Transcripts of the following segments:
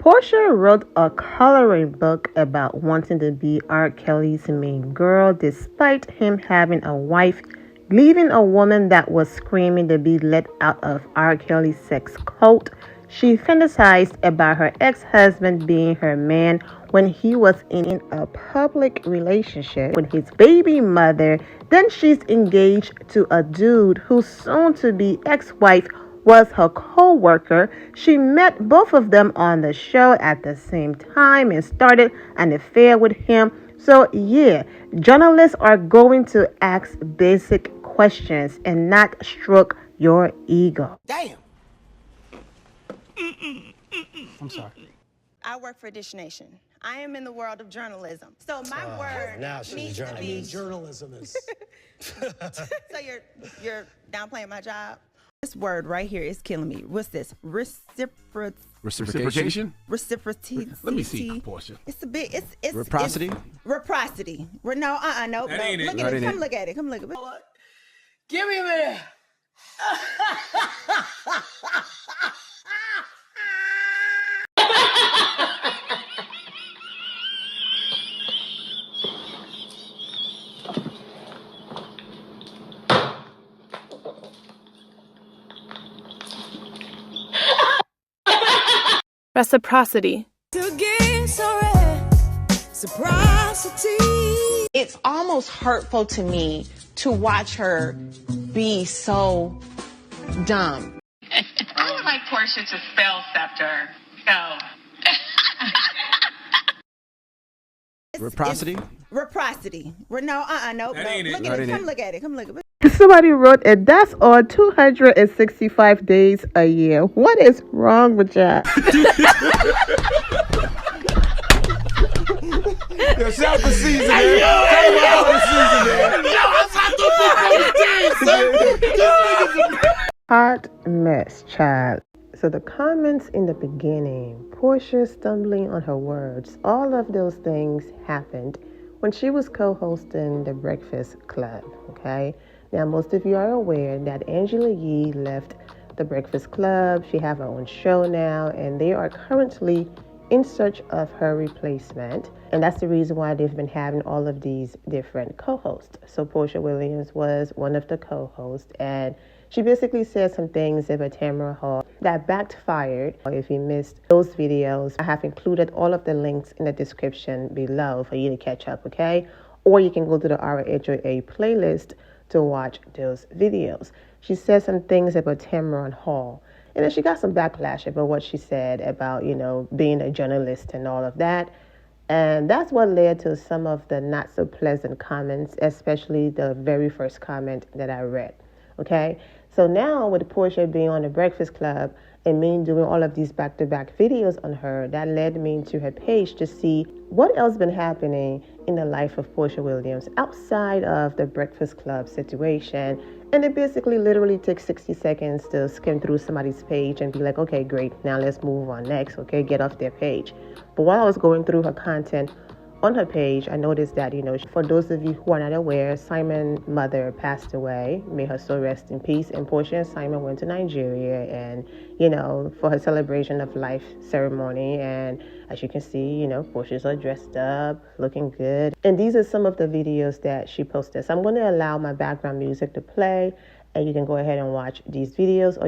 Porsha wrote a coloring book about wanting to be R. Kelly's main girl despite him having a wife, leaving a woman that was screaming to be let out of R. Kelly's sex cult. She fantasized about her ex-husband being her man when he was in a public relationship with his baby mother. Then she's engaged to a dude whose soon-to-be ex-wife was her co-worker. She met both of them on the show at the same time and started an affair with him. So yeah, journalists are going to ask basic questions and not stroke your ego. Damn. I'm sorry. I work for Dish Nation. I am in the world of journalism. So my word needs to be journalism is. So you're downplaying my job? This word right here is killing me. What's this? Reciprocation? Reciprocity. Let me see, Porsha. It's a bit. It's Reciprocity? It's reciprocity. No. No. That ain't it. Look at it. Come look at it. Come look at it. Give me a minute. Reciprocity. It's almost hurtful to me to watch her be so dumb. I would like Porsha to spell scepter. So. Reciprocity? Reciprocity. No. That ain't it. Look at it. Come look at it. Come look at it. Somebody wrote it. That's all 265 days a year. What is wrong with y'all? Yo, shout the season, man. Tell me about the season, man. Hot mess, child. So the comments in the beginning, Porsha stumbling on her words, all of those things happened when she was co-hosting the Breakfast Club, okay? Now, most of you are aware that Angela Yee left the Breakfast Club. She has her own show now, and they are currently in search of her replacement. And that's the reason why they've been having all of these different co-hosts. So Porsha Williams was one of the co-hosts, and she basically said some things about Tamara Hall that backfired. If you missed those videos, I have included all of the links in the description below for you to catch up, okay? Or you can go to the RHOA playlist to watch those videos. She said some things about Tamara Hall. And then she got some backlash about what she said about, being a journalist and all of that. And that's what led to some of the not so pleasant comments, especially the very first comment that I read. Okay? So now with Porsha being on the Breakfast Club and me doing all of these back-to-back videos on her, that led me to her page to see what else been happening in the life of Porsha Williams outside of the Breakfast Club situation. And it basically literally takes 60 seconds to skim through somebody's page and be like, okay, great, now let's move on next, okay, get off their page. But while I was going through her content on her page, I noticed that, for those of you who are not aware, Simon's mother passed away. May her soul rest in peace. And Porsha and Simon went to Nigeria and, for her celebration of life ceremony. And as you can see, Porsha's all dressed up, looking good. And these are some of the videos that she posted. So I'm going to allow my background music to play, and you can go ahead and watch these videos.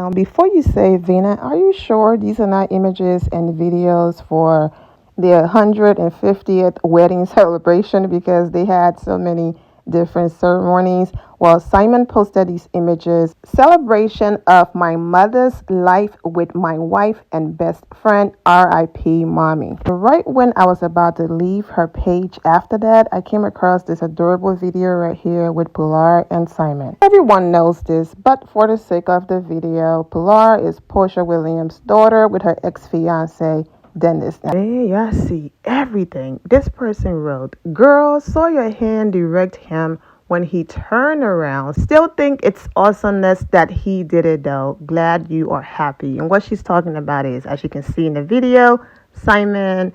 Now, before you say, Vina, are you sure these are not images and videos for their 150th wedding celebration? Because they had so many different ceremonies. Well, Simon posted these images, celebration of my mother's life with my wife and best friend, R.I.P. Mommy. Right when I was about to leave her page after that, I came across this adorable video right here with Pilar and Simon. Everyone knows this, but for the sake of the video, Pilar is Porsha Williams' daughter with her ex-fiance, Dennis. There y'all see everything. This person wrote, girl, saw your hand direct him when he turned around. Still think it's awesomeness that he did it though. Glad you are happy. And what she's talking about is, as you can see in the video, Simon,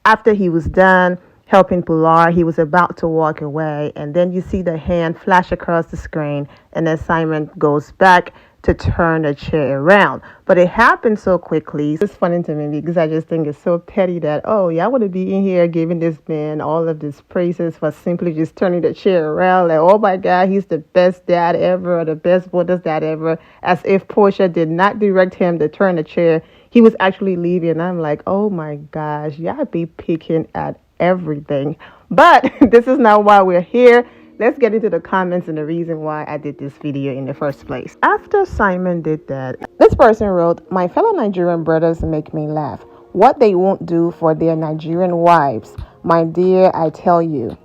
after he was done helping Pilar, he was about to walk away, and then you see the hand flash across the screen, and then Simon goes back to turn the chair around. But it happened so quickly. It's funny to me because I just think it's so petty that, oh, y'all want to be in here giving this man all of these praises for simply just turning the chair around. Like, oh my God, he's the best dad ever, or the best bonus dad ever, as if Porsha did not direct him to turn the chair. He was actually leaving. And I'm like, oh my gosh, y'all be picking at everything. But this is not why we're here. Let's get into the comments and the reason why I did this video in the first place. After Simon did that, this person wrote, my fellow Nigerian brothers make me laugh. What they won't do for their Nigerian wives. My dear, I tell you.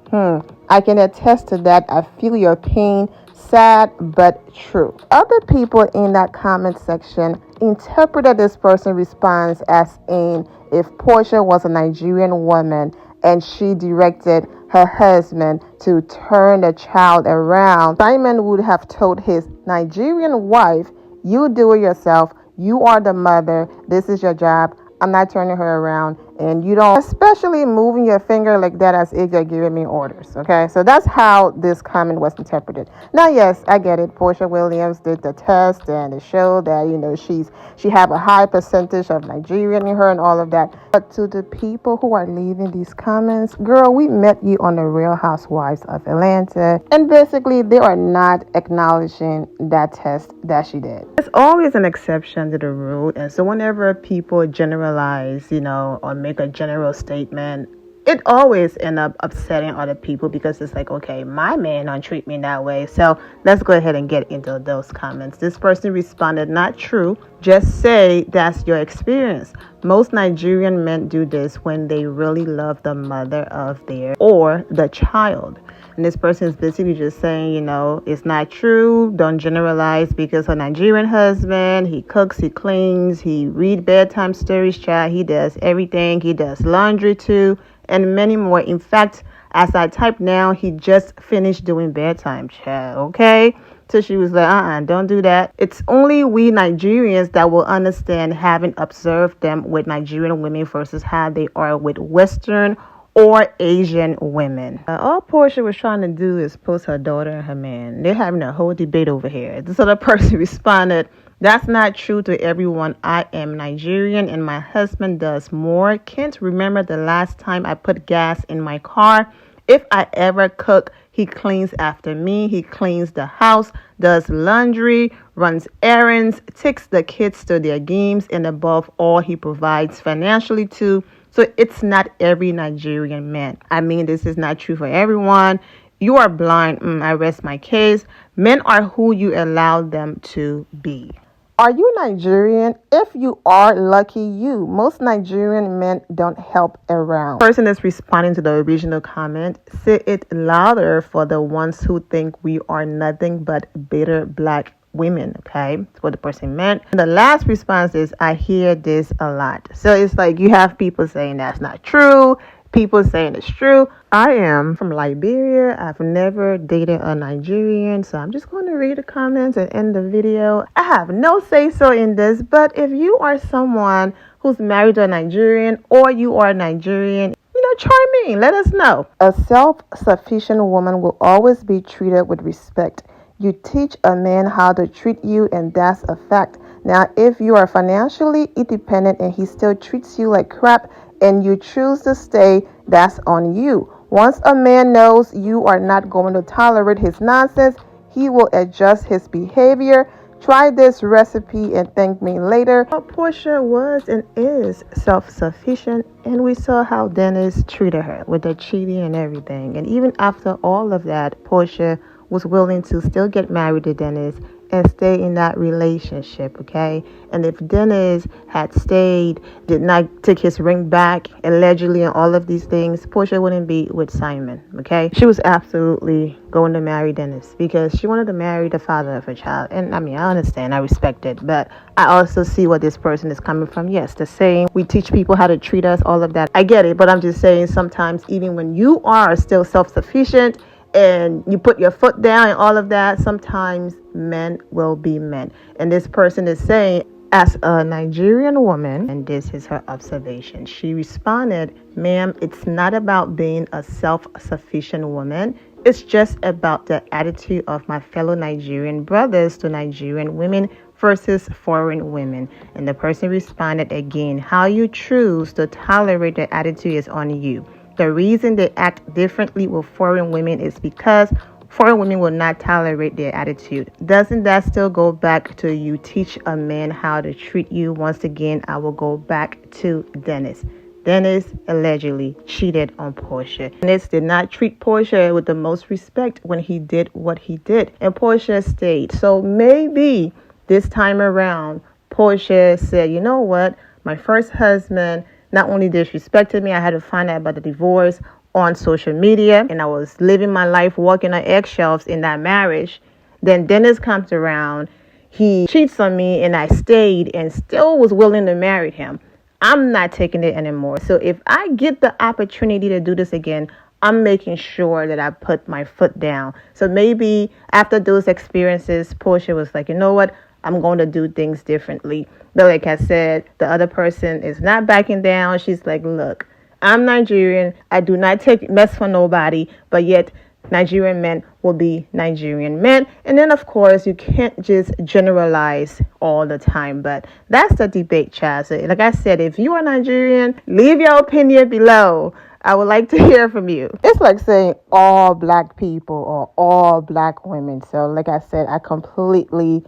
I can attest to that. I feel your pain. Sad but true. Other people in that comment section interpreted this person's response as in, if Porsha was a Nigerian woman and she directed her husband to turn the child around, Simon would have told his Nigerian wife, you do it yourself. You are the mother. This is your job. I'm not turning her around. And you don't, especially moving your finger like that as if you're giving me orders. Okay, so that's how this comment was interpreted. Now, yes, I get it. Porsha Williams did the test and it showed that, you know, she have a high percentage of Nigerian in her and all of that. But to the people who are leaving these comments, girl, we met you on the Real Housewives of Atlanta, and basically they are not acknowledging that test that she did. There's always an exception to the rule, and so whenever people generalize, you know, or make a general statement, it always end up upsetting other people because it's like, okay, my man don't treat me that way. So let's go ahead and get into those comments. This person responded, not true. Just say that's your experience. Most Nigerian men do this when they really love the mother of their or the child. And this person is basically just saying, you know, it's not true. Don't generalize because her Nigerian husband, he cooks, he cleans, he read bedtime stories, child. He does everything. He does laundry too, and many more. In fact, as I type now, he just finished doing bedtime, child. Okay? So she was like, don't do that. It's only we Nigerians that will understand, having observed them with Nigerian women versus how they are with Western or Asian women. All Porsha was trying to do is post her daughter and her man. They're having a whole debate over here. This other person responded, that's not true to everyone. I am Nigerian and my husband does more. Can't remember the last time I put gas in my car. If I ever cook, he cleans after me. He cleans the house, does laundry, runs errands, takes the kids to their games, and above all, he provides financially too. So it's not every Nigerian man. I mean, this is not true for everyone. You are blind. I rest my case. Men are who you allow them to be. Are you Nigerian? If you are, lucky you. Most Nigerian men don't help around. The person that's responding to the original comment, say it louder for the ones who think we are nothing but bitter black women. Okay, that's what the person meant. And the last response is, I hear this a lot. So it's like you have people saying that's not true, people saying it's true. I am from Liberia. I've never dated a Nigerian, so I'm just going to read the comments and end the video. I have no say-so in this, but if you are someone who's married to a Nigerian or you are Nigerian, chime in, let us know. A self-sufficient woman will always be treated with respect. You teach a man how to treat you, and that's a fact. Now, if you are financially independent and he still treats you like crap and you choose to stay, that's on you. Once a man knows you are not going to tolerate his nonsense, he will adjust his behavior. Try this recipe and thank me later. Porsha was and is self-sufficient, and we saw how Dennis treated her with the cheating and everything. And even after all of that, Porsha was willing to still get married to Dennis and stay in that relationship, okay? And if Dennis had stayed, did not take his ring back, allegedly, and all of these things, Porsha wouldn't be with Simon, okay? She was absolutely going to marry Dennis because she wanted to marry the father of her child. And I mean, I understand, I respect it, but I also see where this person is coming from. Yes, the saying, we teach people how to treat us, all of that. I get it, but I'm just saying sometimes even when you are still self-sufficient, and you put your foot down and all of that, sometimes men will be men. And this person is saying, as a Nigerian woman, and this is her observation, she responded, ma'am, it's not about being a self-sufficient woman. It's just about the attitude of my fellow Nigerian brothers to Nigerian women versus foreign women. And the person responded again, how you choose to tolerate the attitude is on you. The reason they act differently with foreign women is because foreign women will not tolerate their attitude. Doesn't that still go back to you teach a man how to treat you? Once again, I will go back to Dennis. Dennis allegedly cheated on Porsha. Dennis did not treat Porsha with the most respect when he did what he did, and Porsha stayed. So maybe this time around, Porsha said, you know what, my first husband not only disrespected me, I had to find out about the divorce on social media, and I was living my life walking on eggshells in that marriage. Then Dennis comes around, he cheats on me, and I stayed and still was willing to marry him. I'm not taking it anymore. So if I get the opportunity to do this again, I'm making sure that I put my foot down. So maybe after those experiences, Porsha was like, you know what? I'm going to do things differently. But like I said, the other person is not backing down. She's like, look, I'm Nigerian. I do not take mess for nobody. But yet Nigerian men will be Nigerian men. And then, of course, you can't just generalize all the time. But that's the debate, child. So like I said, if you are Nigerian, leave your opinion below. I would like to hear from you. It's like saying all black people or all black women. So like I said, I completely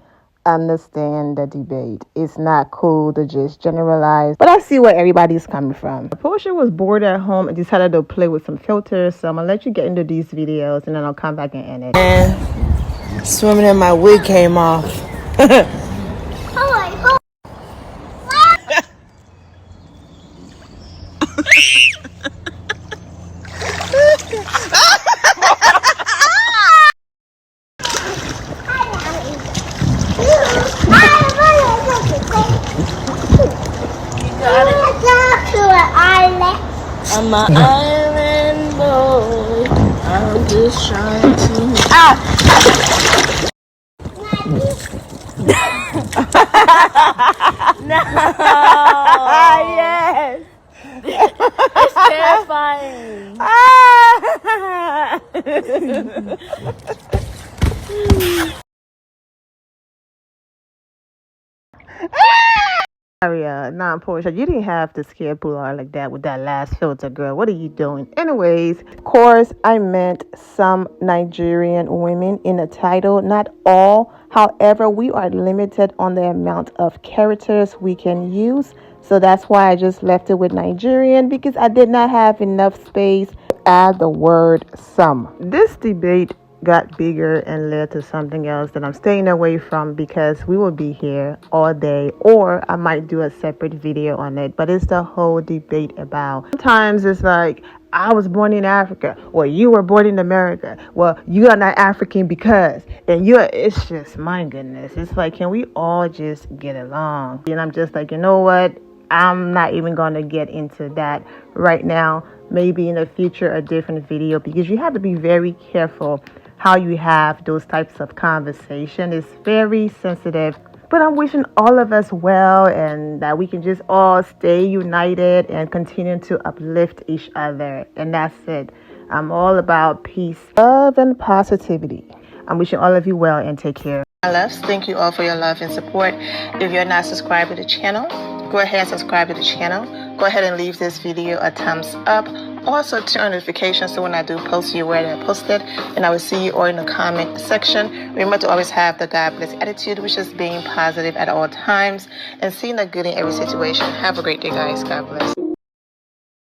understand the debate. It's not cool to just generalize, but I see where everybody's coming from. Porsha was bored at home and decided to play with some filters, so I'm gonna let you get into these videos and then I'll come back and end it. And swimming in my wig came off. I'm an island boy. I'm just trying to. No. Yes. It's terrifying. Nah, Porsha, you didn't have to scare Pular like that with that last filter, girl. What are you doing? Anyways, of course, I meant some Nigerian women in the title, not all. However, we are limited on the amount of characters we can use. So that's why I just left it with Nigerian, because I did not have enough space to add the word some. This debate got bigger and led to something else that I'm staying away from, because we will be here all day, or I might do a separate video on it. But it's the whole debate about, sometimes it's like, I was born in Africa, or you were born in America, well, you are not African because, and it's just, my goodness, it's like, can we all just get along? And I'm just like, you know what, I'm not even going to get into that right now. Maybe in the future a different video, because you have to be very careful how you have those types of conversation. It's very sensitive. But I'm wishing all of us well, and that we can just all stay united and continue to uplift each other. And that's it. I'm all about peace, love, and positivity. I'm wishing all of you well, and take care. My loves, thank you all for your love and support. If you're not subscribed to the channel, go ahead and subscribe to the channel. Go ahead and leave this video a thumbs up. Also, turn on notifications so when I do post, you're aware that I posted. And I will see you all in the comment section. Remember to always have the God bless attitude, which is being positive at all times and seeing the good in every situation. Have a great day, guys. God bless.